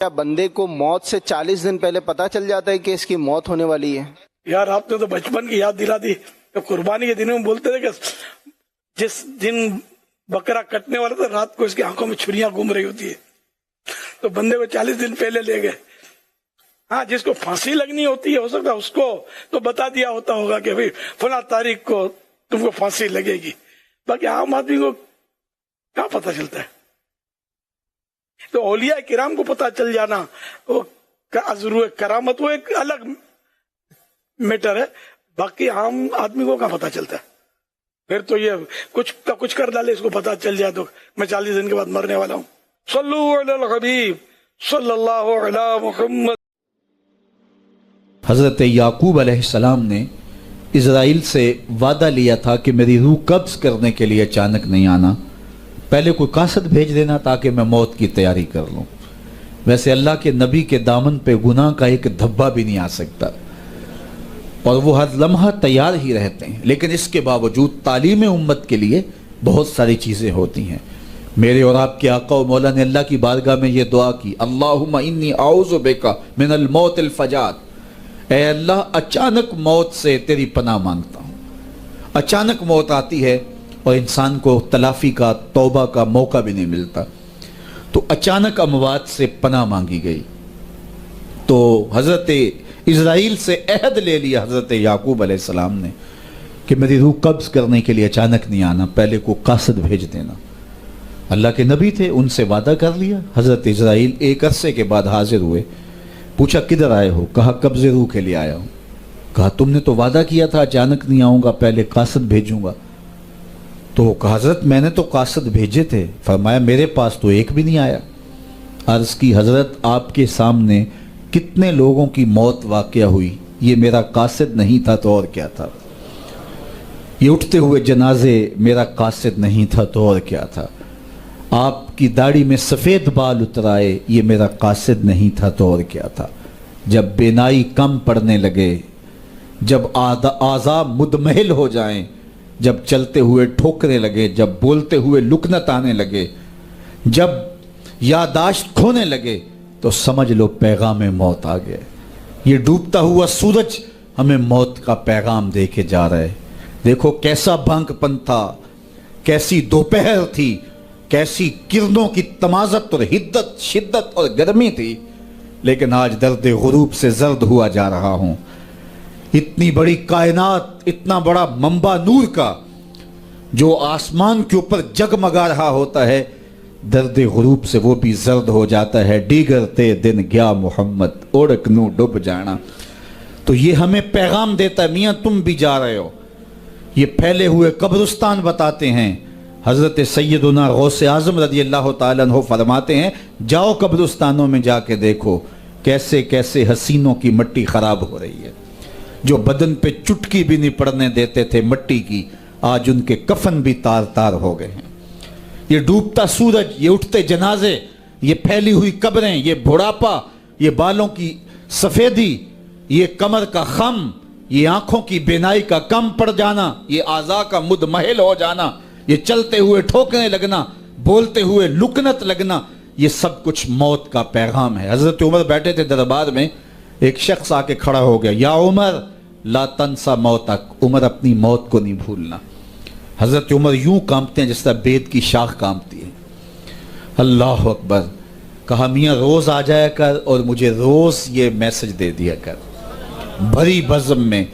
کیا بندے کو موت سے 40 دن پہلے پتا چل جاتا ہے کہ اس کی موت ہونے والی ہے؟ یار آپ نے تو بچپن کی یاد دلا دی. قربانی کے دنوں میں بولتے تھے کہ جس دن بکرا کٹنے والا تھا رات کو اس کی آنکھوں میں چھریاں گھوم رہی ہوتی ہے. تو بندے کو 40 دن پہلے لے گئے. ہاں جس کو پھانسی لگنی ہوتی ہے ہو سکتا ہے اس کو تو بتا دیا ہوتا ہوگا کہ بھائی فلاں تاریخ کو تم کو پھانسی لگے گی. باقی عام آدمی کو کیا پتا چلتا ہے؟ تو اولیاء کرام کو پتا چل جانا وہ ضرور کرامت وہ ایک الگ میٹر ہے. باقی عام آدمی کو کیا پتا چلتا ہے؟ پھر تو یہ کچھ کر ڈالے اس کو پتا چل جائے تو میں 40 دن کے بعد مرنے والا ہوں. صلو علی الحبیب صلی اللہ علی محمد. حضرت یعقوب علیہ السلام نے اسرائیل سے وعدہ لیا تھا کہ میری روح قبض کرنے کے لیے اچانک نہیں آنا، پہلے کوئی قاصد بھیج دینا تاکہ میں موت کی تیاری کر لوں. ویسے اللہ کے نبی کے دامن پہ گناہ کا ایک دھبا بھی نہیں آ سکتا اور وہ ہر لمحہ تیار ہی رہتے ہیں، لیکن اس کے باوجود تعلیم امت کے لیے بہت ساری چیزیں ہوتی ہیں. میرے اور آپ کے آقا و مولا نے اللہ کی بارگاہ میں یہ دعا کی، اللہم انی اعوذ بک من الموت الفجاۃ. اے اللہ اچانک موت سے تیری پناہ مانگتا ہوں. اچانک موت آتی ہے اور انسان کو تلافی کا توبہ کا موقع بھی نہیں ملتا، تو اچانک اموات سے پناہ مانگی گئی. تو حضرت اسرائیل سے عہد لے لیا حضرت یعقوب علیہ السلام نے کہ میری روح قبض کرنے کے لیے اچانک نہیں آنا، پہلے کو قاصد بھیج دینا. اللہ کے نبی تھے، ان سے وعدہ کر لیا. حضرت اسرائیل ایک عرصے کے بعد حاضر ہوئے. پوچھا کدھر آئے ہو؟ کہا قبض روح کے لیے آیا ہوں. کہا تم نے تو وعدہ کیا تھا اچانک نہیں آؤں گا، پہلے قاصد بھیجوں گا. تو کہا حضرت میں نے تو قاصد بھیجے تھے. فرمایا میرے پاس تو ایک بھی نہیں آیا. عرض کی حضرت آپ کے سامنے کتنے لوگوں کی موت واقع ہوئی، یہ میرا قاصد نہیں تھا تو اور کیا تھا. یہ اٹھتے ہوئے جنازے میرا قاصد نہیں تھا تو اور کیا تھا. آپ کی داڑھی میں سفید بال اترائے، یہ میرا قاصد نہیں تھا تو اور کیا تھا. جب بینائی کم پڑنے لگے، جب اعضاء مدمحل ہو جائیں، جب چلتے ہوئے ٹھوکنے لگے، جب بولتے ہوئے لکنت آنے لگے، جب یادداشت کھونے لگے، تو سمجھ لو پیغام موت آ گئے. یہ ڈوبتا ہوا سورج ہمیں موت کا پیغام دے کے جا رہا ہے. دیکھو کیسا بھنگ پن تھا، کیسی دوپہر تھی، کیسی کرنوں کی تمازت اور حدت، شدت اور گرمی تھی، لیکن آج درد غروب سے زرد ہوا جا رہا ہوں. اتنی بڑی کائنات، اتنا بڑا منبع نور کا جو آسمان کے اوپر جگمگا رہا ہوتا ہے، درد غروب سے وہ بھی زرد ہو جاتا ہے. دیگر تے دن گیا محمد اوڑک نو ڈب جانا. تو یہ ہمیں پیغام دیتا ہے میاں تم بھی جا رہے ہو. یہ پھیلے ہوئے قبرستان بتاتے ہیں. حضرت سیدنا غوث اعظم رضی اللہ تعالیٰ عنہ فرماتے ہیں جاؤ قبرستانوں میں جا کے دیکھو کیسے کیسے حسینوں کی مٹی خراب ہو رہی ہے. جو بدن پہ چٹکی بھی نہیں پڑنے دیتے تھے مٹی کی، آج ان کے کفن بھی تار تار ہو گئے ہیں. یہ ڈوبتا سورج، یہ اٹھتے جنازے، یہ پھیلی ہوئی قبریں، یہ بڑھاپا، یہ بالوں کی سفیدی، یہ کمر کا خم، یہ آنکھوں کی بینائی کا کم پڑ جانا، یہ اعضاء کا مدمحل ہو جانا، یہ چلتے ہوئے ٹھوکنے لگنا، بولتے ہوئے لکنت لگنا، یہ سب کچھ موت کا پیغام ہے. حضرت عمر بیٹھے تھے دربار میں، ایک شخص آ کے کھڑا ہو گیا، یا عمر لا تنسا موتک، عمر اپنی موت کو نہیں بھولنا. حضرت عمر یوں کانپتے ہیں جس طرح بید کی شاخ کانپتی ہے. اللہ اکبر. کہا میاں روز آ جایا کر اور مجھے روز یہ میسج دے دیا کر. بھری بزم میں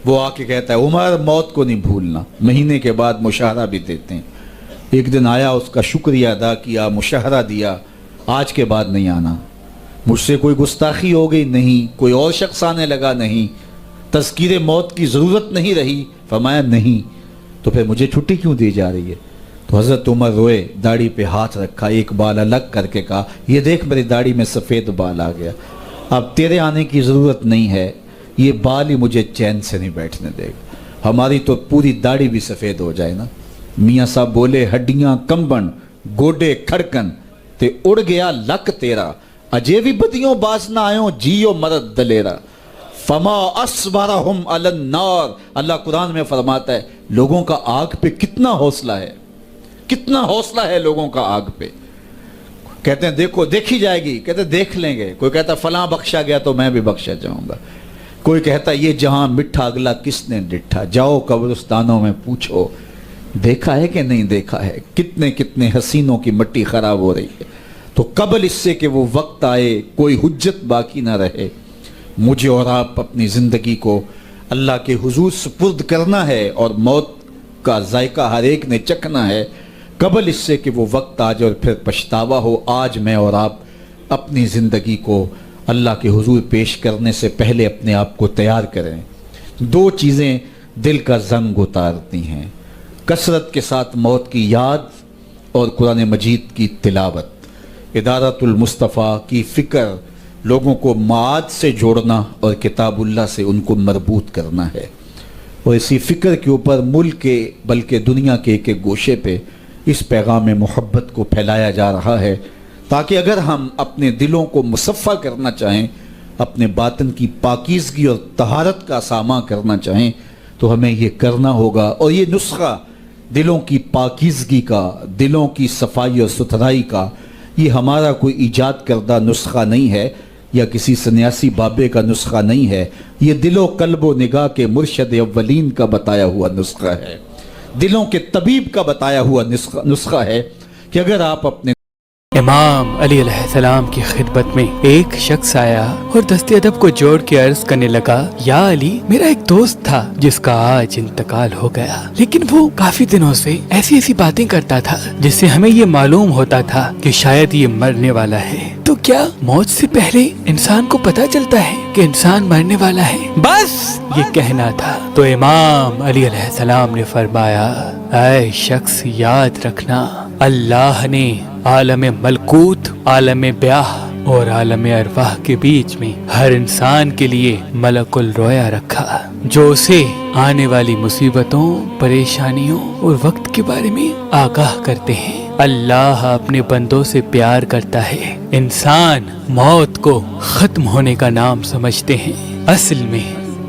وہ آ کے کہتا ہے عمر موت کو نہیں بھولنا. مہینے کے بعد مشاہرہ بھی دیتے ہیں. ایک دن آیا، اس کا شکریہ ادا کیا، مشاہرہ دیا، آج کے بعد نہیں آنا. مجھ سے کوئی گستاخی ہو گئی؟ نہیں. کوئی اور شخص آنے لگا؟ نہیں. تذکیر موت کی ضرورت نہیں رہی؟ فرمایا نہیں. تو پھر مجھے چھٹی کیوں دی جا رہی ہے؟ تو حضرت عمر روئے، داڑھی پہ ہاتھ رکھا، ایک بال الگ کر کے کہا یہ دیکھ میری داڑھی میں سفید بال آ گیا، اب تیرے آنے کی ضرورت نہیں ہے، یہ بال ہی مجھے چین سے نہیں بیٹھنے دے گا. ہماری تو پوری داڑھی بھی سفید ہو جائے نا. میاں صاحب بولے ہڈیاں کمبن گوڈے کھڑکن تے اڑ گیا لک تیرا، اجے بھی بدیوں باز نہ آئوں جیو مرد دلیرا. فما اصبرہم علی النار. اللہ قرآن میں فرماتا ہے لوگوں کا آگ پہ کتنا حوصلہ ہے، کتنا حوصلہ ہے لوگوں کا آگ پہ. کہتے ہیں دیکھو دیکھی جائے گی، کہتے ہیں دیکھ لیں گے. کوئی کہتا فلاں بخشا گیا تو میں بھی بخشا جاؤں گا. کوئی کہتا یہ جہاں مٹھا اگلا کس نے ڈٹھا، جاؤ قبرستانوں میں پوچھو دیکھا ہے کہ نہیں دیکھا ہے، کتنے کتنے حسینوں کی مٹی خراب ہو رہی ہے. تو قبل اس سے کہ وہ وقت آئے کوئی حجت باقی نہ رہے، مجھے اور آپ اپنی زندگی کو اللہ کے حضور سپرد کرنا ہے، اور موت کا ذائقہ ہر ایک نے چکھنا ہے. قبل اس سے کہ وہ وقت آ جائے اور پھر پچھتاوا ہو، آج میں اور آپ اپنی زندگی کو اللہ کے حضور پیش کرنے سے پہلے اپنے آپ کو تیار کریں. دو چیزیں دل کا زنگ اتارتی ہیں، کثرت کے ساتھ موت کی یاد اور قرآن مجید کی تلاوت. ادارت المصطفیٰ کی فکر لوگوں کو معاد سے جوڑنا اور کتاب اللہ سے ان کو مربوط کرنا ہے، اور اسی فکر کے اوپر ملک کے بلکہ دنیا کے ایک ایک گوشے پہ اس پیغام محبت کو پھیلایا جا رہا ہے، تاکہ اگر ہم اپنے دلوں کو مصفہ کرنا چاہیں، اپنے باطن کی پاکیزگی اور طہارت کا ساماں کرنا چاہیں، تو ہمیں یہ کرنا ہوگا. اور یہ نسخہ دلوں کی پاکیزگی کا، دلوں کی صفائی اور ستھرائی کا، یہ ہمارا کوئی ایجاد کردہ نسخہ نہیں ہے، یا کسی سنیاسی بابے کا نسخہ نہیں ہے. یہ دل و قلب و نگاہ کے مرشد اولین کا بتایا ہوا نسخہ ہے، دلوں کے طبیب کا بتایا ہوا نسخہ ہے کہ اگر آپ اپنے امام علی علیہ السلام کی خدمت میں ایک شخص آیا اور دست ادب کو جوڑ کے عرض کرنے لگا، یا علی، میرا ایک دوست تھا جس کا آج انتقال ہو گیا، لیکن وہ کافی دنوں سے ایسی ایسی باتیں کرتا تھا جس سے ہمیں یہ معلوم ہوتا تھا کہ شاید یہ مرنے والا ہے. تو کیا موت سے پہلے انسان کو پتہ چلتا ہے کہ انسان مرنے والا ہے؟ بس یہ کہنا تھا. تو امام علی علیہ السلام نے فرمایا، اے شخص، یاد رکھنا، اللہ نے عالم ملکوت، عالم بیاہ اور عالم ارواح کے بیچ میں ہر انسان کے لیے ملک الرویا رکھا، جو اسے آنے والی مصیبتوں، پریشانیوں اور وقت کے بارے میں آگاہ کرتے ہیں. اللہ اپنے بندوں سے پیار کرتا ہے. انسان موت کو ختم ہونے کا نام سمجھتے ہیں، اصل میں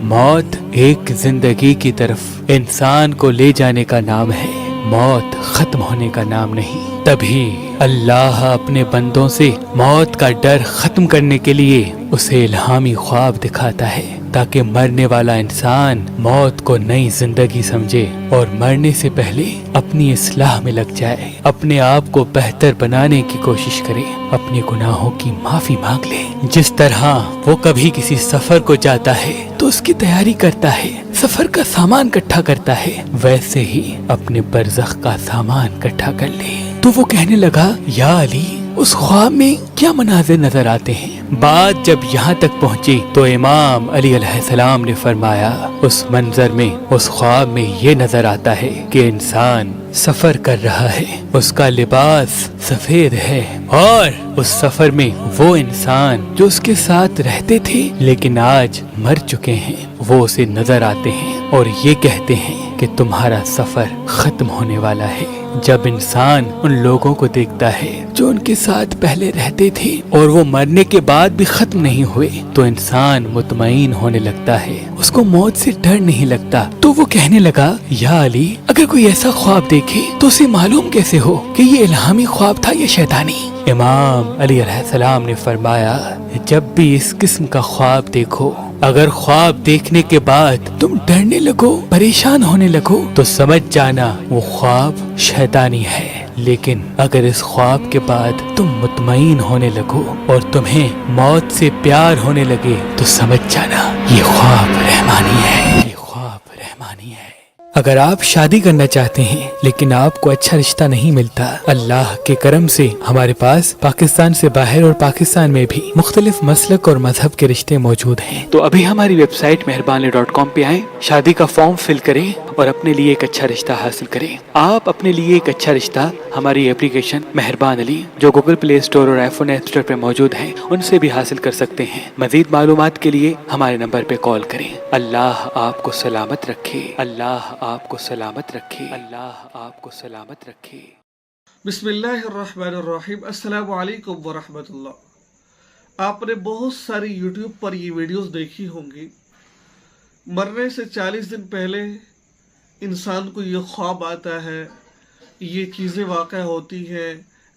موت ایک زندگی کی طرف انسان کو لے جانے کا نام ہے، موت ختم ہونے کا نام نہیں. تبھی اللہ اپنے بندوں سے موت کا ڈر ختم کرنے کے لیے اسے الہامی خواب دکھاتا ہے، تاکہ مرنے والا انسان موت کو نئی زندگی سمجھے اور مرنے سے پہلے اپنی اصلاح میں لگ جائے، اپنے آپ کو بہتر بنانے کی کوشش کرے، اپنے گناہوں کی معافی مانگ لے. جس طرح وہ کبھی کسی سفر کو جاتا ہے تو اس کی تیاری کرتا ہے، سفر کا سامان اکٹھا کرتا ہے، ویسے ہی اپنے برزخ کا سامان اکٹھا کر لے. تو وہ کہنے لگا، یا علی، اس خواب میں کیا مناظر نظر آتے ہیں؟ بات جب یہاں تک پہنچی تو امام علی علیہ السلام نے فرمایا، اس منظر میں، اس خواب میں یہ نظر آتا ہے کہ انسان سفر کر رہا ہے، اس کا لباس سفید ہے، اور اس سفر میں وہ انسان جو اس کے ساتھ رہتے تھے لیکن آج مر چکے ہیں، وہ اسے نظر آتے ہیں اور یہ کہتے ہیں کہ تمہارا سفر ختم ہونے والا ہے. جب انسان ان لوگوں کو دیکھتا ہے جو ان کے ساتھ پہلے رہتے تھے اور وہ مرنے کے بعد بھی ختم نہیں ہوئے، تو انسان مطمئن ہونے لگتا ہے، اس کو موت سے ڈر نہیں لگتا. تو وہ کہنے لگا، یا علی، اگر کوئی ایسا خواب دیکھے تو اسے معلوم کیسے ہو کہ یہ الہامی خواب تھا یا شیطانی؟ امام علی علیہ السلام نے فرمایا، جب بھی اس قسم کا خواب دیکھو، اگر خواب دیکھنے کے بعد تم ڈرنے لگو، پریشان ہونے لگو، تو سمجھ جانا وہ خواب شیطانی ہے. لیکن اگر اس خواب کے بعد تم مطمئن ہونے لگو اور تمہیں موت سے پیار ہونے لگے، تو سمجھ جانا یہ خواب رحمانی ہے، یہ خواب رحمانی ہے. اگر آپ شادی کرنا چاہتے ہیں لیکن آپ کو اچھا رشتہ نہیں ملتا، اللہ کے کرم سے ہمارے پاس پاکستان سے باہر اور پاکستان میں بھی مختلف مسلک اور مذہب کے رشتے موجود ہیں. تو ابھی ہماری ویب سائٹ مہربان.com پہ آئیں، شادی کا فارم فل کریں اور اپنے لیے ایک اچھا رشتہ حاصل کریں. آپ اپنے لیے ایک اچھا رشتہ ہماری اپلیکیشن مہربان علی، جو گوگل پلے اسٹور اور آئی فون ایپ اسٹور پہ موجود ہے، ان سے بھی حاصل کر سکتے ہیں. مزید معلومات کے لیے ہمارے نمبر پہ کال کریں. اللہ آپ کو سلامت رکھے، اللہ آپ کو سلامت رکھے، اللہ آپ کو سلامت رکھے. بسم اللہ الرحمن الرحیم. السلام علیکم ورحمۃ اللہ. آپ نے بہت ساری یوٹیوب پر یہ ویڈیوز دیکھی ہوں گی. مرنے سے 40 دن پہلے انسان کو یہ خواب آتا ہے، یہ چیزیں واقع ہوتی ہیں،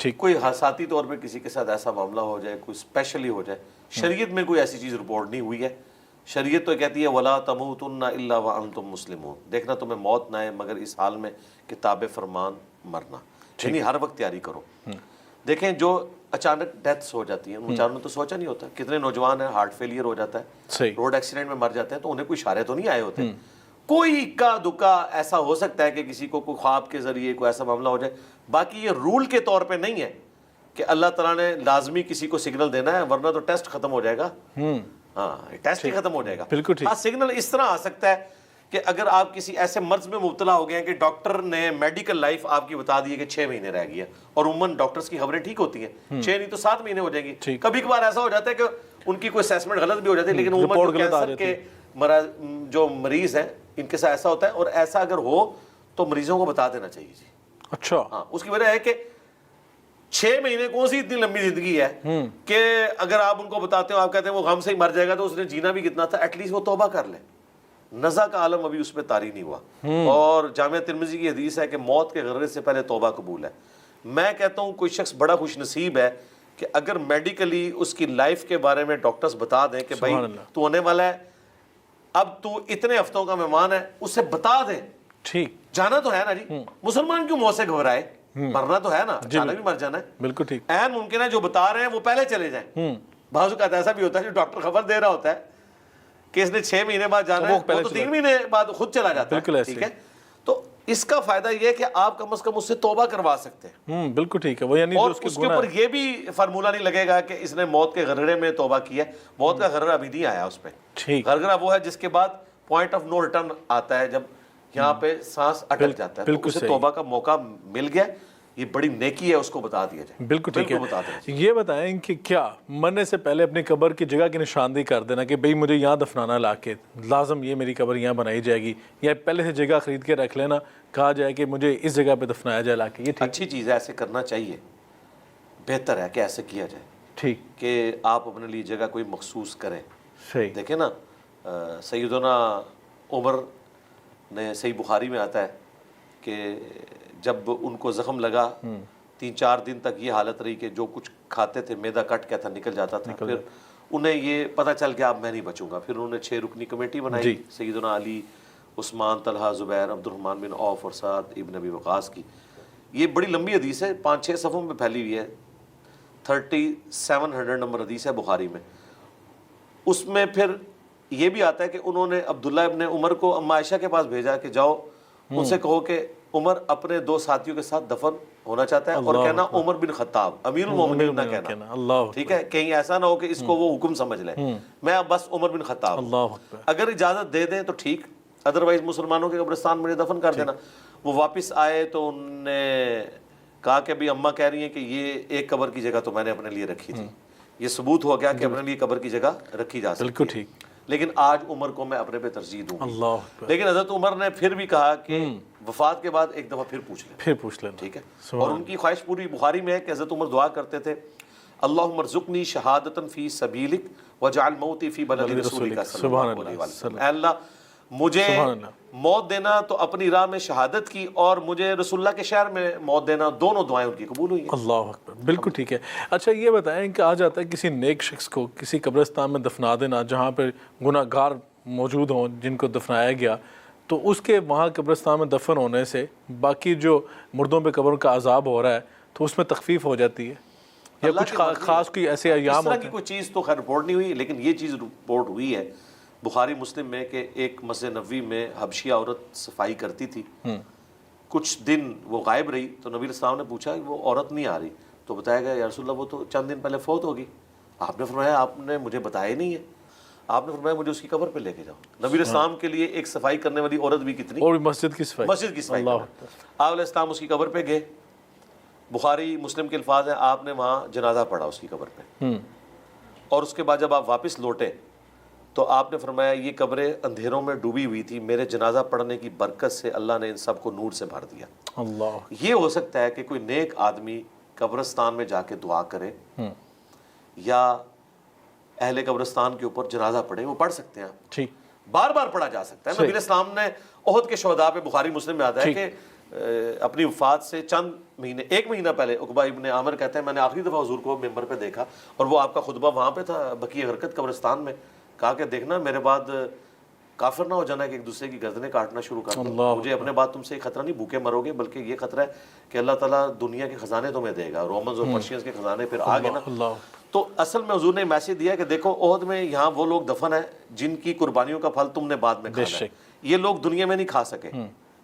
ٹھیک. کوئی حساتی طور پہ کسی کے ساتھ ایسا معاملہ ہو جائے, کوئی اسپیشلی ہو جائے, شریعت میں کوئی ایسی چیز رپورٹ نہیں ہوئی ہے. شریعت تو کہتی ہے وَلَا تَمُوتُنَّ إِلَّا وَأَنْتُمْ مُسْلِمُونَ, دیکھنا تمہیں موت نہ آئے مگر اس حال میں کہ تابع فرمان مرنا, یعنی ہر وقت تیاری کرو. دیکھیں جو اچانک ڈیتھس ہو جاتی ہیں, بیچاروں نے تو سوچا نہیں ہوتا. کتنے نوجوان ہیں ہارٹ فیلئر ہو جاتا ہے, روڈ ایکسیڈنٹ میں مر جاتے ہیں, تو انہیں کوئی اشارے تو نہیں آئے ہوتے. کوئی اکا دکا ایسا ہو سکتا ہے کہ کسی کو کوئی خواب کے ذریعے کوئی ایسا معاملہ ہو جائے. باقی یہ رول کے طور پہ نہیں ہے کہ اللہ تعالیٰ نے لازمی کسی کو سگنل دینا ہے, ورنہ تو ٹیسٹ ختم ہو جائے گا. ہاں ٹیسٹ ہی ختم ہو جائے گا. ہاں سگنل اس طرح آ سکتا ہے کہ اگر آپ کسی ایسے مرض میں مبتلا ہو گئے ہیں کہ ڈاکٹر نے میڈیکل لائف آپ کی بتا دی ہے کہ 6 مہینے رہ گئی ہے, اور عموماً ڈاکٹرز کی خبریں ٹھیک ہوتی ہیں, 6 نہیں تو 7 مہینے ہو جائیں گی. کبھی کبھار ایسا ہو جاتا ہے کہ ان کی کوئی اسیسمنٹ غلط بھی ہو جاتی ہے, لیکن عموماً کینسر کے جو مریض ہیں ان کے ساتھ ایسا ہوتا ہے, اور ایسا اگر ہو تو مریضوں کو بتا دینا چاہیے جی. اچھا. ہاں اس کی وجہ ہے کہ 6 مہینے کون سی اتنی لمبی زندگی ہے کہ اگر آپ ان کو بتاتے ہو, آپ کہتے ہیں وہ غم سے ہی مر جائے گا, تو اس نے جینا بھی کتنا تھا, ایٹ لیسٹ وہ توبہ کر لے. نزع کا عالم ابھی اس پہ طاری نہیں ہوا. اور جامعہ ترمذی کی حدیث ہے کہ موت کے غرض سے پہلے توبہ قبول ہے. میں کہتا ہوں کوئی شخص بڑا خوش نصیب ہے کہ اگر میڈیکلی اس کی لائف کے بارے میں ڈاکٹرز بتا دیں کہ بھائی تو ہونے والا ہے, اب تو اتنے ہفتوں کا مہمان ہے, اسے بتا دیں. ٹھیک. جانا تو ہے نا جی, مسلمان کیوں موت سے گھبرائے, مرنا تو ہے نا, جانا بھی مر جانا ہے. بالکل ٹھیک. عین ممکن ہے جو بتا رہے ہیں وہ پہلے چلے جائیں. بعض اوقات ایسا بھی ہوتا ہے جو ڈاکٹر خبر دے رہا ہوتا ہے کہ اس نے 6 مہینے بعد جانا ہے, وہ تو 3 مہینے بعد خود چلا جاتا ہے. ٹھیک ہے, تو اس کا فائدہ یہ ہے کہ آپ کم از کم اس سے توبہ کروا سکتے ہیں. بالکل ٹھیک ہے. وہ یعنی اور اس کے اوپر یہ بھی فارمولہ نہیں لگے گا کہ اس نے موت کے غرغرے میں توبہ کی ہے. موت کا غرغرہ ابھی نہیں آیا اس پہ. غرغرہ وہ ہے جس کے بعد پوائنٹ آف نو ریٹرن آتا ہے, جب یہاں پہ سانس اٹک جاتا ہے, تو اسے توبہ کا موقع مل گیا. یہ بڑی نیکی ہے, اس کو بتا دیا جائے. بالکل ٹھیک ہے. یہ بتائیں کہ کیا مرنے سے پہلے اپنی قبر کی جگہ کی نشاندہی کر دینا کہ بھئی مجھے یہاں دفنانا لا کے, لازم یہ میری قبر یہاں بنائی جائے گی, یا پہلے سے جگہ خرید کے رکھ لینا, کہا جائے کہ مجھے اس جگہ پہ دفنایا جائے لا کے, یہ اچھی چیز ہے, ایسے کرنا چاہیے, بہتر ہے کہ ایسے کیا جائے. ٹھیک. کہ آپ اپنے لیے جگہ کوئی مخصوص کریں. صحیح. دیکھیں نا سیدنا عمر نے, صحیح بخاری میں آتا ہے کہ جب ان کو زخم لگا 3-4 دن تک یہ حالت رہی کہ جو کچھ کھاتے تھے میدا کٹ کیا تھا, نکل جاتا تھا. پھر انہیں یہ پتہ چل گیا اب میں نہیں بچوں گا. پھر انہوں نے 6 رکنی کمیٹی بنائی, سیدنا علی, عثمان, طلحہ, زبیر, عبد الرحمن بن عوف اور سعد ابن ابی وقاص کی. یہ بڑی لمبی حدیث ہے, 5-6 صفحوں میں پھیلی ہوئی ہے, 3700 نمبر حدیث ہے بخاری میں. اس میں پھر یہ بھی آتا ہے کہ انہوں نے عبداللہ ابن عمر کو اما عائشہ کے پاس بھیجا کہ جاؤ ان سے کہو کہ عمر اپنے 2 ساتھیوں کے ساتھ دفن ہونا چاہتا ہے, اور کہنا عمر بن خطاب, امیر المومنین نہ کہنا. ٹھیک ہے, کہیں ایسا نہ ہو کہ اس کو وہ حکم سمجھ لے, میں بس عمر بن خطاب. اگر اجازت دے دیں تو ٹھیک, ادروائز مسلمانوں کے قبرستان مجھے دفن کر دینا. وہ واپس آئے تو انہوں نے کہا کہ ابھی اماں کہہ رہی ہیں کہ یہ ایک قبر کی جگہ تو میں نے اپنے لیے رکھی تھی, یہ ثبوت ہو گیا کہ اپنے لیے قبر کی جگہ رکھی جا سکتی ہے. لیکن آج عمر کو میں اپنے پہ ترجیح دوں گا. لیکن حضرت عمر نے پھر بھی کہا کہ وفات کے بعد ایک دفعہ پھر پوچھ لیں. ٹھیک ہے. اور ان کی خواہش پوری بخاری میں ہے کہ حضرت عمر دعا کرتے تھے, اللہم ارزقنی شہادتا فی سبیلک وجعل موتی فی بلد رسولک صلی اللہ علیہ وسلم. اے اللہ مجھے موت دینا تو اپنی راہ میں شہادت کی, اور مجھے رسول اللہ کے شہر میں موت دینا, دونوں دعائیں ان کی قبول ہوئی ہیں. اللہ اکبر. بالکل ٹھیک ہے. اچھا یہ بتائیں کہ آ جاتا ہے کسی نیک شخص کو کسی قبرستان میں دفنا دینا جہاں پہ گناہ گار موجود ہوں جن کو دفنایا گیا, تو اس کے وہاں قبرستان میں دفن ہونے سے باقی جو مردوں پہ قبروں کا عذاب ہو رہا ہے تو اس میں تخفیف ہو جاتی ہے, یا کچھ خاص کوئی ایسے ایام ہوتے ہیں؟ اس طرح کی کوئی چیز تو خیر رپورٹ نہیں ہوئی, لیکن یہ چیز رپورٹ ہوئی ہے بخاری مسلم میں کہ ایک مسجد نبوی میں حبشیہ عورت صفائی کرتی تھی. کچھ دن وہ غائب رہی, تو نبی علیہ السلام نے پوچھا کہ وہ عورت نہیں آ رہی, تو بتایا گیا یا رسول اللہ وہ تو چند دن پہلے فوت ہوگی. آپ نے فرمایا آپ نے مجھے بتایا نہیں ہے. آپ نے فرمایا مجھے اس کی قبر پہ لے کے جاؤ. نبی علیہ السلام کے لیے ایک صفائی کرنے والی عورت بھی کتنی, اور مسجد کی صفائی. آپ علیہ السلام اس کی قبر پہ گئے. بخاری مسلم کے الفاظ ہیں, آپ نے وہاں جنازہ پڑھا اس کی قبر پہ, اور اس کے بعد جب آپ واپس لوٹے تو آپ نے فرمایا یہ قبریں اندھیروں میں ڈوبی ہوئی تھی, میرے جنازہ پڑھنے کی برکت سے اللہ نے ان سب کو نور سے بھر دیا. اللہ. یہ ہو سکتا ہے کہ کوئی نیک آدمی قبرستان میں جا کے دعا کرے, یا اہل قبرستان کے اوپر جنازہ پڑھے, وہ پڑھ سکتے ہیں. ٹھیک. بار بار پڑھا جا سکتا ہے. نبی علیہ السلام نے احد کے شہداء پہ بخاری مسلم میں آتا ہے کہ اپنی وفات سے چند مہینے، 1 مہینہ پہلے عقبہ ابن عامر کہتے ہیں میں نے آخری دفعہ حضور کو ممبر پہ دیکھا اور وہ آپ کا خطبہ وہاں پہ تھا بقیع غرقد قبرستان میں. کہا کہ دیکھنا میرے بعد کافر نہ ہو جانا کہ ایک دوسرے کی گردنیں کاٹنا شروع کر دو. مجھے اپنے بعد تم سے یہ خطرہ نہیں بھوکے مرو گے، بلکہ یہ خطرہ ہے کہ اللہ تعالیٰ دنیا کے خزانے تمہیں دے گا. رومنز اور پرشینز کے خزانے پھر آ گئے نا. تو اصل میں حضور نے میسج دیا کہ دیکھو احد میں یہاں وہ لوگ دفن ہیں جن کی قربانیوں کا پھل تم نے بعد میں کھانا ہے. یہ لوگ دنیا میں نہیں کھا سکے،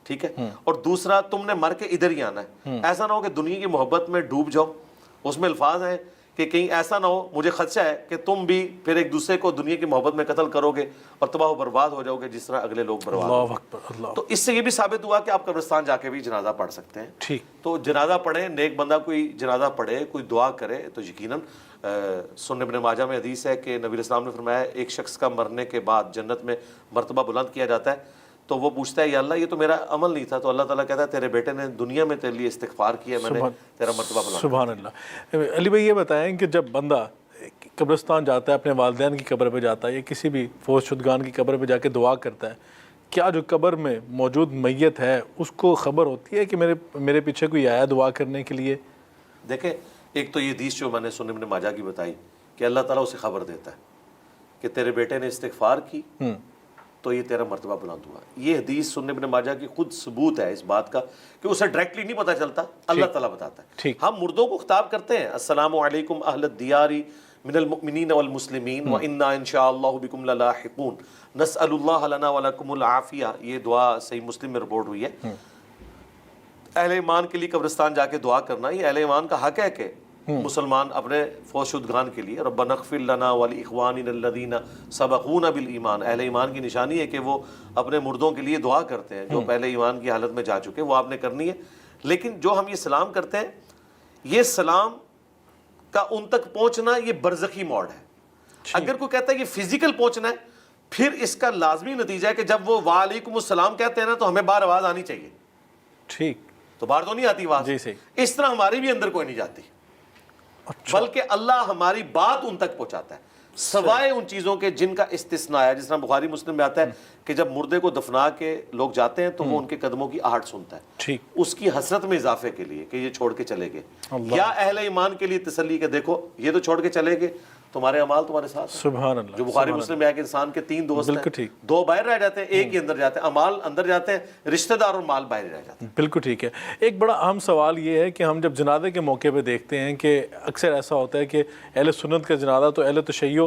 ٹھیک ہے. اور دوسرا تم نے مر کے ادھر ہی آنا ہے. ایسا نہ ہو کہ دنیا کی محبت میں ڈوب جاؤ. اس میں الفاظ ہیں کہ کہیں ایسا نہ ہو، مجھے خدشہ ہے کہ تم بھی پھر ایک دوسرے کو دنیا کی محبت میں قتل کرو گے اور تباہ و برباد ہو جاؤ گے جس طرح اگلے لوگ برباد ہو گئے. تو اس سے یہ بھی ثابت ہوا کہ آپ قبرستان جا کے بھی جنازہ پڑھ سکتے ہیں. ٹھیک. تو جنازہ پڑھیں، نیک بندہ کوئی جنازہ پڑھے، کوئی دعا کرے تو یقیناً سنن ابن ماجہ میں حدیث ہے کہ نبی اسلام نے فرمایا ایک شخص کا مرنے کے بعد جنت میں مرتبہ بلند کیا جاتا ہے. تو وہ پوچھتا ہے یا اللہ یہ تو میرا عمل نہیں تھا. تو اللہ تعالیٰ کہتا ہے تیرے بیٹے نے دنیا میں تیرے لیے استغفار کیا، میں نے تیرا مرتبہ بلند. سبحان اللہ. علی بھائی یہ بتائیں کہ جب بندہ قبرستان جاتا ہے، اپنے والدین کی قبر پہ جاتا ہے یا کسی بھی فوت شدگان کی قبر پہ جا کے دعا کرتا ہے، کیا جو قبر میں موجود میت ہے اس کو خبر ہوتی ہے کہ میرے پیچھے کوئی آیا دعا کرنے کے لیے؟ دیکھیں ایک تو یہ حدیث جو میں نے سنن ابن ماجہ کی بتائی کہ اللہ تعالیٰ اسے خبر دیتا ہے کہ تیرے بیٹے نے استغفار کی تو یہ تیرا مرتبہ بلند ہوا. یہ حدیث سنن ابن ماجہ کی خود ثبوت ہے اس بات کا کہ اسے ڈائریکٹلی نہیں پتہ چلتا، اللہ تعالیٰ بتاتا ہے. ہم مردوں کو خطاب کرتے ہیں السلام علیکم اہل الدیار من المؤمنین والمسلمین وإنا انشاءاللہ بکم للاحقون نسأل اللہ لنا ولکم العافیہ. یہ دعا صحیح مسلم میں رپورٹ ہوئی ہے. اہل ایمان کے لیے قبرستان جا کے دعا کرنا یہ اہل ایمان کا حق ہے کہ مسلمان اپنے فوت شدگان کے لیے ربنا اغفر لنا ولاخواننا الذین سبقونا بالایمان. اہل ایمان کی نشانی ہے کہ وہ اپنے مردوں کے لیے دعا کرتے ہیں جو پہلے ایمان کی حالت میں جا چکے، وہ آپ نے کرنی ہے. لیکن جو ہم یہ سلام کرتے ہیں، یہ سلام کا ان تک پہنچنا یہ برزخی موڈ ہے. اگر کوئی کہتا ہے یہ فزیکل پہنچنا ہے، پھر اس کا لازمی نتیجہ ہے کہ جب وہ وعلیکم السلام کہتے ہیں نا تو ہمیں باہر آواز آنی چاہیے. ٹھیک. تو باہر تو نہیں آتی آواز. جی صحیح. اس طرح ہماری بھی اندر کوئی نہیں جاتی، بلکہ اللہ ہماری بات ان تک پہنچاتا ہے سوائے ان چیزوں کے جن کا استثناء ہے. جس طرح بخاری مسلم میں آتا ہے کہ جب مردے کو دفنا کے لوگ جاتے ہیں تو وہ ان کے قدموں کی آہٹ سنتا ہے. ٹھیک. اس کی حسرت میں اضافے کے لیے کہ یہ چھوڑ کے چلے گئے، یا اہل ایمان کے لیے تسلی کہ دیکھو یہ تو چھوڑ کے چلے گئے، تمہارے اعمال تمہارے ساتھ. سبحان اللہ. جو بخاری مسلم میں ہے کہ انسان کے 3 دوست بالکل ہیں، ٹھیک. 2 باہر رہ جاتے ہیں، ایک ہی اندر جاتے ہیں. اعمال اندر جاتے ہیں، رشتہ دار اور مال باہر رہ جاتے ہیں. بالکل ٹھیک ہے. ایک بڑا اہم سوال یہ ہے کہ ہم جب جنازے کے موقع پہ دیکھتے ہیں کہ اکثر ایسا ہوتا ہے کہ اہل سنت کا جنازہ تو اہل تشیع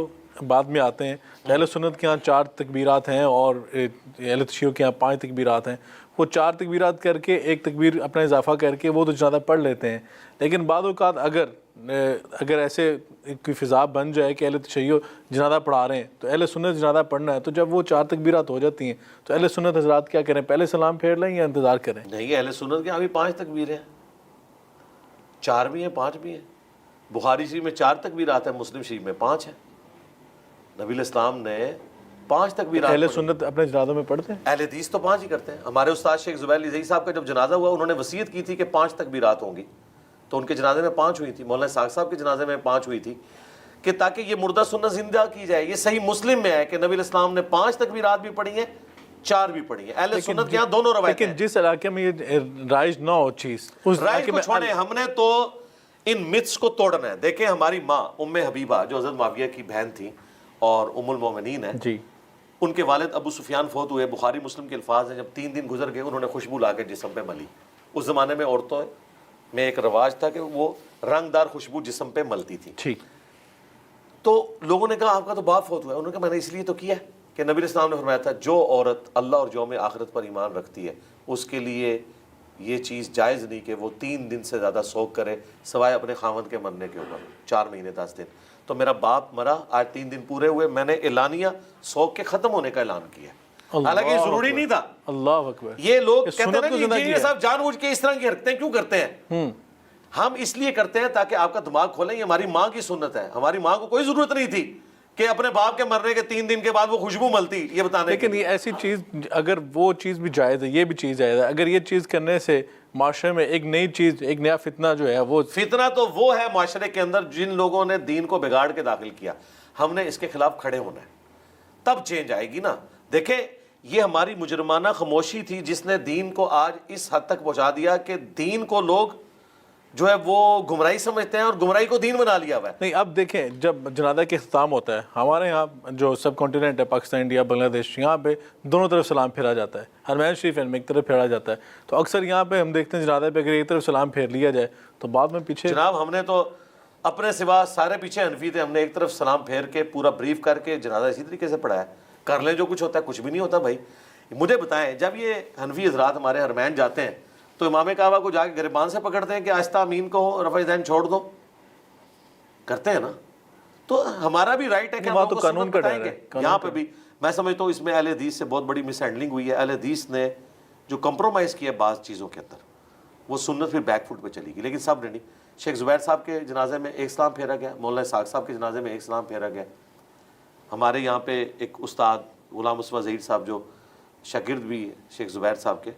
بعد میں آتے ہیں. اہل سنت کے ہاں 4 تکبیرات ہیں اور اہل تشیع کے ہاں 5 تکبیرات ہیں. وہ 4 تکبیرات کر کے 1 تکبیر اپنا اضافہ کر کے وہ تو جنازہ پڑھ لیتے ہیں. لیکن بعض اوقات اگر ایسے کوئی فضا بن جائے کہ اہل تشیع جنازہ پڑھا رہے ہیں تو اہل سنت جنازہ پڑھنا ہے، تو جب وہ 4 تکبیرات ہو جاتی ہیں تو اہل سنت حضرات کیا کریں؟ پہلے سلام پھیر لیں یا انتظار کریں؟ نہیں، اہل سنت کے ہاں بھی 5 تکبیریں ہیں، 4 بھی ہیں 5 بھی ہیں. بخاری شریف میں 4 تکبیرات ہیں، مسلم شریف میں 5 ہیں. نبی الاسلام نے 5 تکبیرات. اہل سنت اپنے جنازوں میں پڑھتے ہیں؟ اہل حدیث تو 5 ہی کرتے ہیں. ہمارے استاد شیخ زبیر علی زئی صاحب کا جب جنازہ ہوا انہوں نے وصیت کی تھی کہ 5 تکبیرات ہوں گی، تو ان کے جنازے میں 5 ہوئی تھی. مولانا ساق صاحب کے جنازے میں 5 ہوئی تھی کہ تاکہ یہ مردہ سنت زندہ کی جائے. یہ صحیح مسلم میں ہے کہ نبی الاسلام نے 5 تکبیرات بھی پڑھی ہیں، 4 بھی پڑھی ہیں. اہل سنت کے یہاں دونوں روایتیں ہیں. لیکن جس علاقے میں یہ رائج نہ ہو چیز، اس رائج کو چھوڑیں. ہم نے تو ان متس کو توڑنا ہے. دیکھیں ہماری ماں ام حبیبہ جو حضرت معاویہ کی بہن تھی اور ام المومنین ہیں، جی، ان کے والد ابو سفیان فوت ہوئے. بخاری مسلم کے الفاظ ہیں جب 3 دن گزر گئے انہوں نے خوشبو لا کے جسم پہ ملی. اس زمانے میں عورتوں میں ایک رواج تھا کہ وہ رنگ دار خوشبو جسم پہ ملتی تھی. ٹھیک. تو لوگوں نے کہا آپ کا تو باپ فوت ہوا ہے. انہوں نے کہا میں نے اس لیے تو کیا ہے کہ نبی اسلام نے فرمایا تھا جو عورت اللہ اور یوم آخرت پر ایمان رکھتی ہے اس کے لیے یہ چیز جائز نہیں کہ وہ 3 دن سے زیادہ سوگ کرے سوائے اپنے خاوند کے مرنے کے اوپر 4 مہینے 10 دن. تو میرا باپ مرا، آج 3 دن پورے ہوئے، میں نے اعلانیہ سوگ کے ختم ہونے کا اعلان کیا. حالانکہ یہ ضروری نہیں تھا. اللہ اکبر. یہ لوگ کہتے ہیں نا کہ صاحب جان بوجھ کے اس طرح کی حرکتیں کیوں کرتے ہیں؟ ہم اس لیے کرتے ہیں تاکہ آپ کا دماغ کھولیں. یہ ہماری ماں کی سنت ہے. ہماری ماں کو کوئی ضرورت نہیں تھی کہ اپنے باپ کے مرنے کے 3 دن کے بعد وہ خوشبو ملتی یہ بتانے. لیکن یہ ایسی چیز، اگر وہ چیز بھی جائز ہے یہ بھی چیز جائز ہے. اگر یہ چیز کرنے سے معاشرے میں ایک نئی چیز، ایک نیا فتنہ جو ہے وہ فتنہ تو وہ ہے معاشرے کے اندر جن لوگوں نے دین کو بگاڑ کے داخل کیا. ہم نے اس کے خلاف کھڑے ہونا ہے، تب چینج آئے گی نا. دیکھیں یہ ہماری مجرمانہ خاموشی تھی جس نے دین کو آج اس حد تک پہنچا دیا کہ دین کو لوگ جو ہے وہ گمراہی سمجھتے ہیں اور گمراہی کو دین بنا لیا ہوا ہے. نہیں اب دیکھیں جب جنازہ کے اختتام ہوتا ہے ہمارے یہاں جو سب کانٹیننٹ ہے پاکستان انڈیا بنگلہ دیش یہاں پہ دونوں طرف سلام پھیرا جاتا ہے. حرمین شریف میں ایک طرف پھیرا جاتا ہے تو اکثر یہاں پہ ہم دیکھتے ہیں جنازے پہ اگر ایک طرف سلام پھیر لیا جائے تو بعد میں پیچھے جناب ہم نے تو اپنے سوا سارے پیچھے حنفی تھے, ہم نے ایک طرف سلام پھیر کے پورا بریف کر کے جنازہ اسی طریقے سے پڑھایا. کر لیں جو کچھ ہوتا ہے, کچھ بھی نہیں ہوتا بھائی. مجھے بتائیں جب یہ حنفی حضرات ہمارے حرمین جاتے ہیں تو امام کعبہ کو جا کے گریبان سے پکڑتے ہیں کہ آہستہ امین کو رفع دین چھوڑ دو, کرتے ہیں نا. تو ہمارا بھی رائٹ ہے کہ ہم کو قانون کا ڈر ہے. یہاں پہ بھی میں سمجھتا ہوں اس میں اہل حدیث سے بہت بڑی مس ہینڈلنگ ہوئی ہے. اہل حدیث نے جو کمپرومائز کیا بعض چیزوں کے اندر وہ سنت پھر بیک فٹ پہ چلی گئی, لیکن سب نے نہیں. شیخ زبیر صاحب کے جنازے میں ایک سلام پھیرا گیا, مولانا اسحاق صاحب کے جنازے میں ایک سلام پھیرا گیا. ہمارے یہاں پہ ایک استاد غلام مصطفیٰ ظہیر صاحب جو شاگرد بھی شیخ زبیر صاحب کے,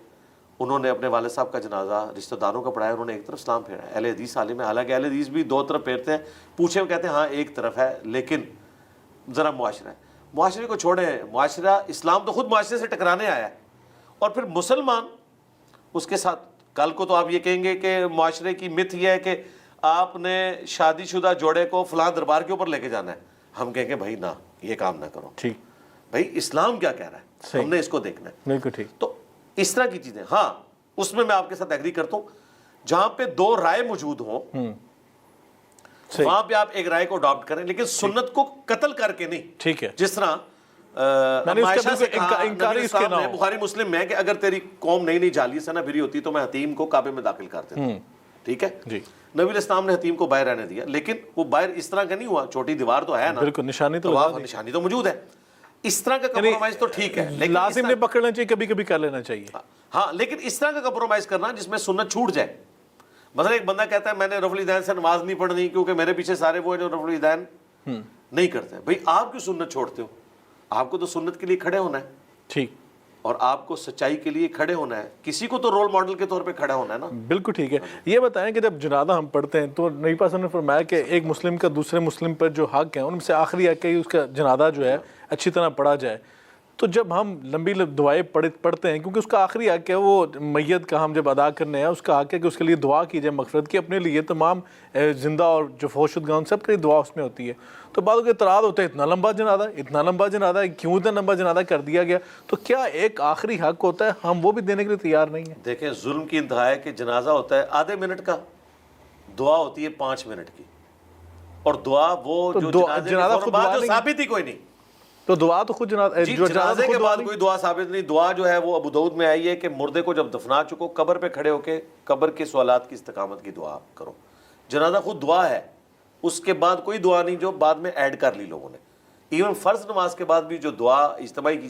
انہوں نے اپنے والد صاحب کا جنازہ رشتہ داروں کا پڑھایا, انہوں نے ایک طرف سلام پھیرا. اہل حدیث عالم ہے, حالانکہ اہل حدیث بھی دو طرف پھیرتے ہیں. پوچھیں وہ کہتے ہیں ہاں ایک طرف ہے, لیکن ذرا معاشرہ ہے, معاشرے کو چھوڑیں. معاشرہ اسلام تو خود معاشرے سے ٹکرانے آیا ہے اور پھر مسلمان اس کے ساتھ. کل کو تو آپ یہ کہیں گے کہ معاشرے کی مت یہ ہے کہ آپ نے شادی شدہ جوڑے کو فلاں دربار کے اوپر لے کے جانا ہے. ہم کہیں گے بھائی نہ, یہ کام نہ کرو. ٹھیک بھائی اسلام کیا کہہ رہا ہے, ہم نے اس کو دیکھنا ہے. بالکل ٹھیک. تو اس طرح کی چیزیں, ہاں اس میں آپ کے ساتھ ایگری کرتا ہوں. جہاں پہ دو رائے موجود ہوں وہاں پہ آپ ایک رائے کو اڈاپٹ کریں, لیکن سنت کو قتل کر کے نہیں. ٹھیک ہے. جس طرح عائشہ سے کہا نبی اسلام نے بخاری مسلم میں کہ اگر تیری قوم نئی نئی جالی سے نہ بھری ہوتی تو میں حتیم کو کعبے میں داخل کر دیتا. ٹھیک ہے جی. نبی اسلام نے حتیم کو باہر رہنے دیا, لیکن وہ باہر اس طرح کا نہیں ہوا, چھوٹی دیوار تو ہے نا, بالکل نشانی تو نشانی تو موجود ہے. اس طرح کا کمپرومائز تو ٹھیک ہے, لیکن لازم نے پکڑنا چاہیے, کبھی کبھی کر لینا چاہیے. ہاں لیکن اس طرح کا کمپرومائز کرنا جس میں سنت چھوٹ جائے. مثلا ایک بندہ کہتا ہے میں نے رفع الیدین سے نماز نہیں پڑھنی کیونکہ میرے پیچھے سارے وہ ہیں جو رفع الیدین نہیں کرتے. بھائی آپ کیوں سنت چھوڑتے ہو؟ آپ کو تو سنت کے لیے کھڑے ہونا ہے. ٹھیک. اور آپ کو سچائی کے لیے کھڑے ہونا ہے, کسی کو تو رول ماڈل کے طور پہ کھڑا ہونا ہے نا. بالکل ٹھیک ہے. یہ بتائیں کہ جب جنازہ ہم پڑھتے ہیں تو نبی پاک نے فرمایا کہ ایک مسلم کا دوسرے مسلم پر جو حق ہیں ان میں سے آخری حق ہے کہ اس کا جنازہ جو ہے اچھی طرح پڑھا جائے. تو جب ہم لمبی دعائیں پڑھتے ہیں کیونکہ اس کا آخری حق ہے وہ میت کا ہم جب ادا کرنے ہیں اس کا حق ہے کہ اس کے لیے دعا کی جائے مغفرت کی, اپنے لیے تمام زندہ اور جو فوت شدگان ان سب کے لیے دعا اس میں ہوتی ہے. تو بعض کے اعتراض ہوتے ہیں اتنا لمبا جنازہ ہے, کیوں اتنا لمبا جنازہ کر دیا گیا؟ تو کیا ایک آخری حق ہوتا ہے, ہم وہ بھی دینے کے لیے تیار نہیں ہیں؟ دیکھیں ظلم کی انتہا ہے کہ جنازہ ہوتا ہے آدھے منٹ کا, دعا ہوتی ہے 5 منٹ کی, اور دعا وہ جو جنازے کے بعد جو ثابت ہی کوئی نہیں. تو دعا تو خود جنازے کے بعد کوئی دعا ثابت نہیں. دعا جو ہے وہ ابو داؤد میں آئی ہے کہ مردے کو جب دفنا چکو قبر پہ کھڑے ہو کے قبر کے سوالات کی استقامت کی دعا کرو. جنازہ خود دعا ہے, اس کے بعد کوئی دعا نہیں جو بعد میں ایڈ کر لی لوگوں نے. ایون فرض نماز کے بعد بھی جو دعا اجتماعی کی